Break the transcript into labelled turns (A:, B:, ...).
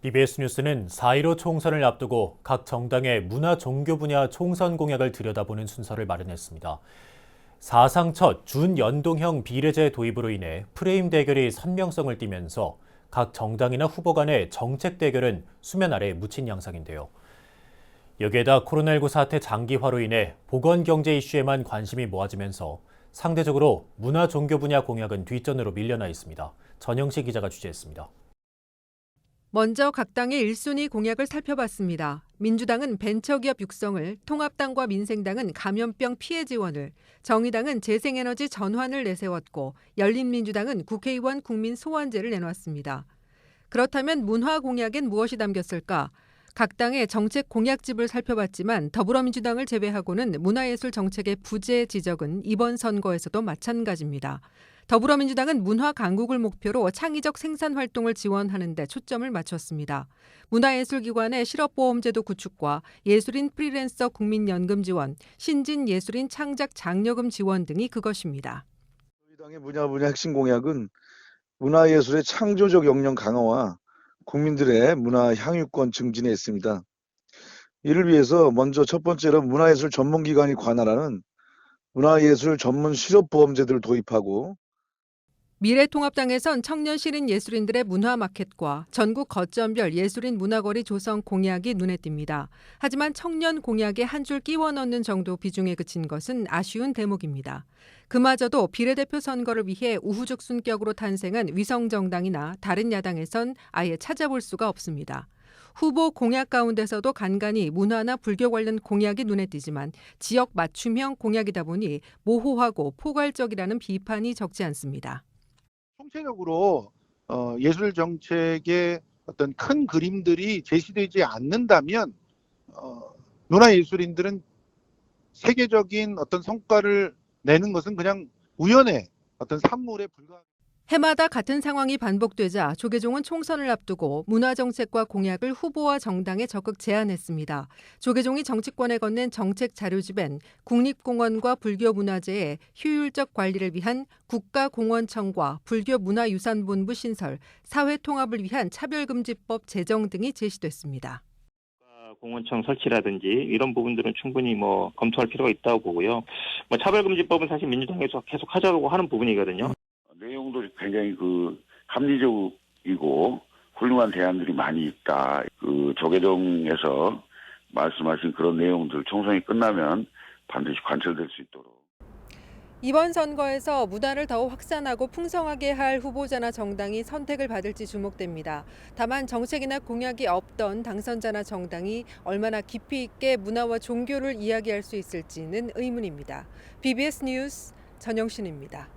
A: BBS 뉴스는 4.15 총선을 앞두고 각 정당의 문화 종교 분야 총선 공약을 들여다보는 순서를 마련했습니다. 사상 첫 준연동형 비례제 도입으로 인해 프레임 대결이 선명성을 띠면서 각 정당이나 후보 간의 정책 대결은 수면 아래 묻힌 양상인데요. 여기에다 코로나19 사태 장기화로 인해 보건경제 이슈에만 관심이 모아지면서 상대적으로 문화 종교 분야 공약은 뒷전으로 밀려나 있습니다. 전영식 기자가 취재했습니다.
B: 먼저 각 당의 1순위 공약을 살펴봤습니다. 민주당은 벤처기업 육성을, 통합당과 민생당은 감염병 피해 지원을, 정의당은 재생에너지 전환을 내세웠고 열린민주당은 국회의원 국민 소환제를 내놨습니다. 그렇다면 문화 공약엔 무엇이 담겼을까? 각 당의 정책 공약집을 살펴봤지만 더불어민주당을 제외하고는 문화예술 정책의 부재 지적은 이번 선거에서도 마찬가지입니다. 더불어민주당은 문화 강국을 목표로 창의적 생산 활동을 지원하는 데 초점을 맞췄습니다. 문화예술기관의 실업보험제도 구축과 예술인 프리랜서 국민연금 지원, 신진 예술인 창작 장려금 지원 등이 그것입니다.
C: 저희 당의 문화 분야 핵심 공약은 문화예술의 창조적 역량 강화와 국민들의 문화 향유권 증진에 있습니다. 이를 위해서 먼저 첫 번째로 문화예술 전문기관이 관할하는 문화예술 전문 실업보험제도를 도입하고,
B: 미래통합당에선 청년 시민 예술인들의 문화 마켓과 전국 거점별 예술인 문화거리 조성 공약이 눈에 띕니다. 하지만 청년 공약에 한 줄 끼워 넣는 정도 비중에 그친 것은 아쉬운 대목입니다. 그마저도 비례대표 선거를 위해 우후죽순격으로 탄생한 위성정당이나 다른 야당에선 아예 찾아볼 수가 없습니다. 후보 공약 가운데서도 간간히 문화나 불교 관련 공약이 눈에 띄지만 지역 맞춤형 공약이다 보니 모호하고 포괄적이라는 비판이 적지 않습니다.
D: 총체적으로 예술 정책의 어떤 큰 그림들이 제시되지 않는다면 문화예술인들은 세계적인 어떤 성과를 내는 것은 그냥 우연의 어떤 산물에 불과합니다.
B: 해마다 같은 상황이 반복되자 조계종은 총선을 앞두고 문화정책과 공약을 후보와 정당에 적극 제안했습니다. 조계종이 정치권에 건넨 정책 자료집엔 국립공원과 불교문화재의 효율적 관리를 위한 국가공원청과 불교문화유산본부 신설, 사회통합을 위한 차별금지법 제정 등이 제시됐습니다.
E: 공원청 설치라든지 이런 부분들은 충분히 검토할 필요가 있다고 보고요. 차별금지법은 사실 민주당에서 계속 하자고 하는 부분이거든요.
F: 내용도 굉장히 합리적이고 훌륭한 대안들이 많이 있다. 조계종에서 말씀하신 그런 내용들 총선이 끝나면 반드시 관철될 수 있도록.
B: 이번 선거에서 문화를 더욱 확산하고 풍성하게 할 후보자나 정당이 선택을 받을지 주목됩니다. 다만 정책이나 공약이 없던 당선자나 정당이 얼마나 깊이 있게 문화와 종교를 이야기할 수 있을지는 의문입니다. BBS 뉴스 전영신입니다.